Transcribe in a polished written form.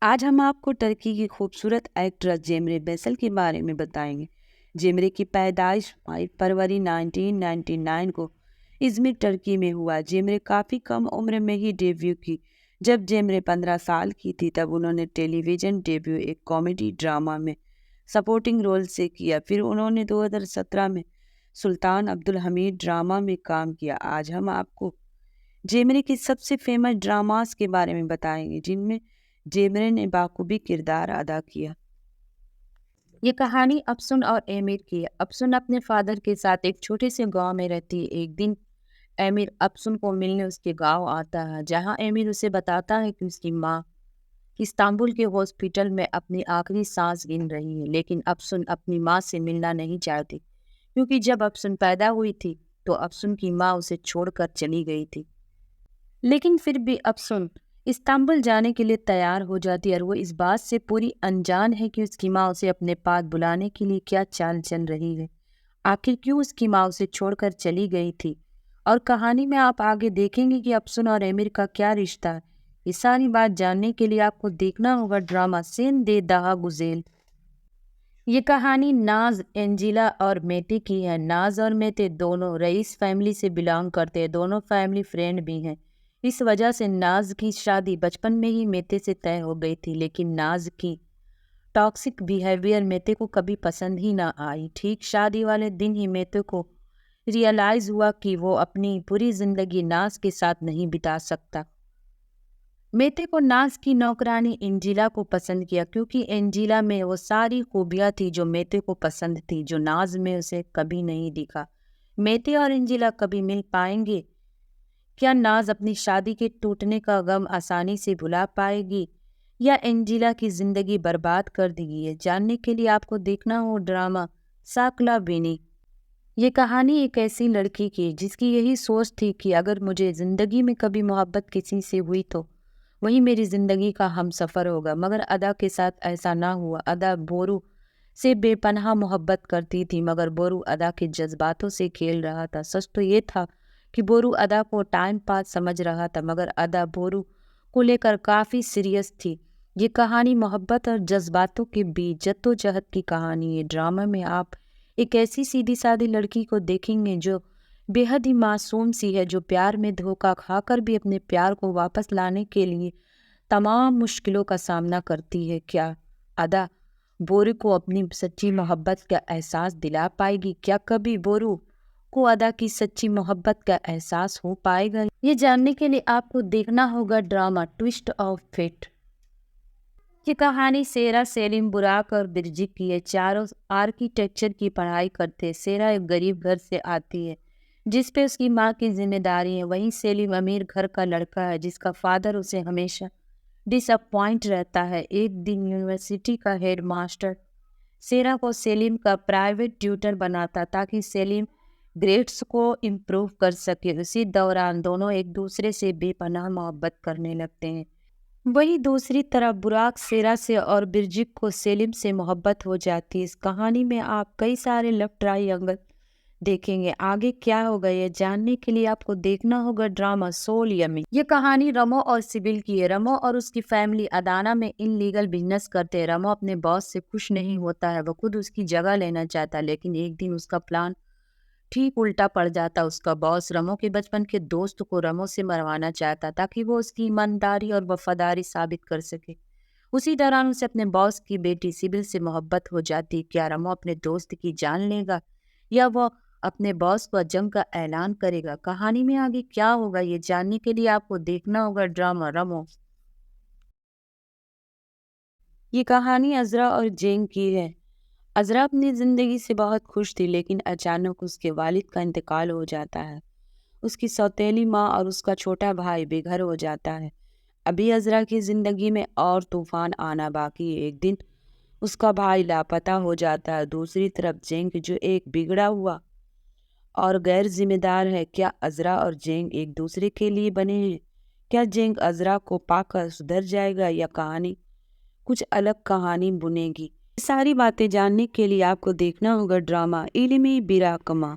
آج ہم آپ کو ترکی کی خوبصورت ایکٹریس جیمرے بیسل کے بارے میں بتائیں گے۔ جیمرے کی پیدائش 5 فروری 1999 کو ازمر ترکی میں ہوا۔ جیمرے کافی کم عمر میں ہی ڈیبیو کی۔ جب جیمرے 15 سال کی تھی تب انہوں نے ٹیلی ویژن ڈیبیو ایک کامیڈی ڈرامہ میں سپورٹنگ رول سے کیا۔ پھر انہوں نے 2017 میں سلطان عبدالحمید ڈرامہ میں کام کیا۔ آج ہم آپ کو جیمرے کی سب سے فیمس ڈراماز کے بارے میں بتائیں گے جن میں جیمرے نے بخوبی کردار ادا کیا۔ یہ کہانی افسون اور ایمیر کی ہے۔ افسون اپنے فادر کے ساتھ ایک چھوٹے سے گاؤں میں رہتی ہے۔ ایک دن ایمیر افسون کو ملنے اس کے گاؤں آتا ہے، جہاں ایمیر اسے بتاتا ہے کہ اس کی ماں استنبول کے ہاسپٹل میں اپنی آخری سانس گن رہی ہے، لیکن افسون اپنی ماں سے ملنا نہیں چاہتی کیونکہ جب افسون پیدا ہوئی تھی تو افسون کی ماں اسے چھوڑ کر چلی گئی تھی۔ لیکن پھر بھی افسون استنبول جانے کے لیے تیار ہو جاتی ہے اور وہ اس بات سے پوری انجان ہے کہ اس کی ماں اسے اپنے پاس بلانے کے لیے کیا چال چل رہی ہے، آخر کیوں اس کی ماں اسے چھوڑ کر چلی گئی تھی، اور کہانی میں آپ آگے دیکھیں گے کہ افسون اور ایمیر کا کیا رشتہ ہے۔ یہ ساری بات جاننے کے لیے آپ کو دیکھنا ہوگا ڈرامہ سین دے دہا گزیل۔ یہ کہانی ناز، انجیلا اور میتے کی ہے۔ ناز اور میتے دونوں رئیس فیملی سے بلانگ کرتے ہیں، دونوں فیملی فرینڈ بھی ہیں۔ اس وجہ سے ناز کی شادی بچپن میں ہی میتے سے طے ہو گئی تھی، لیکن ناز کی ٹاکسک بیہیویئر میتے کو کبھی پسند ہی نہ آئی۔ ٹھیک شادی والے دن ہی میتے کو ریئلائز ہوا کہ وہ اپنی پوری زندگی ناز کے ساتھ نہیں بتا سکتا۔ میتے کو ناز کی نوکرانی انجیلا کو پسند کیا کیونکہ انجیلا میں وہ ساری خوبیاں تھی جو میتے کو پسند تھی، جو ناز میں اسے کبھی نہیں دکھا۔ میتے اور انجیلا کبھی مل پائیں گے؟ کیا ناز اپنی شادی کے ٹوٹنے کا غم آسانی سے بھلا پائے گی یا انجیلا کی زندگی برباد کر دے گی؟ یہ جاننے کے لیے آپ کو دیکھنا ہو ڈرامہ ساکلا بینی۔ یہ کہانی ایک ایسی لڑکی کی جس کی یہی سوچ تھی کہ اگر مجھے زندگی میں کبھی محبت کسی سے ہوئی تو وہی میری زندگی کا ہم سفر ہوگا، مگر ادا کے ساتھ ایسا نہ ہوا۔ ادا بورو سے بے پناہ محبت کرتی تھی، مگر بورو ادا کے جذباتوں سے کھیل رہا تھا۔ سچ تو یہ تھا کہ بورو ادا کو ٹائم پاس سمجھ رہا تھا، مگر ادا بورو کو لے کر کافی سیریس تھی۔ یہ کہانی محبت اور جذباتوں کے بیچ جدوجہد کی کہانی ہے۔ ڈرامہ میں آپ ایک ایسی سیدھی سادی لڑکی کو دیکھیں گے جو بے حد ہی معصوم سی ہے، جو پیار میں دھوکہ کھا کر بھی اپنے پیار کو واپس لانے کے لیے تمام مشکلوں کا سامنا کرتی ہے۔ کیا ادا بورو کو اپنی سچی محبت کا احساس دلا پائے گی؟ کیا کبھی بورو کو ادا کی سچی محبت کا احساس ہو پائے گا؟ یہ جاننے کے لیے آپ کو دیکھنا ہوگا ڈرامہ ٹوسٹ آف فیٹ۔ یہ کہانی سیرا، سیلم، براق اور برجک کی ہے۔ چاروں آرکیٹیکچر کی پڑھائی کرتے ہیں۔ سیرا ایک غریب گھر سے آتی ہے جس پہ اس کی ماں کی ذمہ داری ہے، وہیں سیلم امیر گھر کا لڑکا ہے جس کا فادر اسے ہمیشہ ڈس اپوائنٹ رہتا ہے۔ ایک دن یونیورسٹی کا ہیڈ ماسٹر سیرا کو سیلم کا پرائیویٹ ٹیوٹر بناتا تاکہ سیلم گریڈز کو امپروو کر سکے۔ اسی دوران دونوں ایک دوسرے سے بے پناہ محبت کرنے لگتے ہیں۔ وہیں دوسری طرف براق سیرا سے اور برجک کو سیلم سے محبت ہو جاتی ہے۔ اس کہانی میں آپ کئی سارے لو ٹرائینگل دیکھیں گے۔ آگے کیا ہوگا یہ جاننے کے لیے آپ کو دیکھنا ہوگا ڈرامہ سول یمی۔ یہ کہانی رمو اور سبل کی ہے۔ رمو اور اس کی فیملی ادانا میں ان لیگل بزنس کرتے ہیں۔ رمو اپنے باس سے خوش نہیں ہوتا ہے، وہ خود اس کی جگہ لینا چاہتا ہے، لیکن ایک دن اس کا پلان ٹھیک الٹا پڑ جاتا۔ اس کا باس رمو کے بچپن کے دوست کو رمو سے مروانا چاہتا تاکہ وہ اس کی ایمانداری اور وفاداری ثابت کر سکے۔ اسی دوران اسے اپنے باس کی بیٹی سبل سے محبت ہو جاتی۔ کیا رمو اپنے دوست کی جان لے گا یا وہ اپنے باس کو جنگ کا اعلان کرے گا؟ کہانی میں آگے کیا ہوگا یہ جاننے کے لیے آپ کو دیکھنا ہوگا ڈرامہ رمو۔ یہ کہانی عذرا اور جینگ کی ہے۔ عذرا اپنی زندگی سے بہت خوش تھی، لیکن اچانک اس کے والد کا انتقال ہو جاتا ہے۔ اس کی سوتیلی ماں اور اس کا چھوٹا بھائی بے گھر ہو جاتا ہے۔ ابھی عذرا کی زندگی میں اور طوفان آنا باقی ہے۔ ایک دن اس کا بھائی لاپتہ ہو جاتا ہے۔ دوسری طرف جینگ جو ایک بگڑا ہوا اور غیر ذمہ دار ہے۔ کیا عذرا اور جینگ ایک دوسرے کے لیے بنے ہیں؟ کیا جینگ عذرا کو پا کر سدھر جائے گا یا کہانی کچھ الگ کہانی بنے گی؟ یہ ساری باتیں جاننے کے لیے آپ کو دیکھنا ہوگا ڈرامہ علمی براکما۔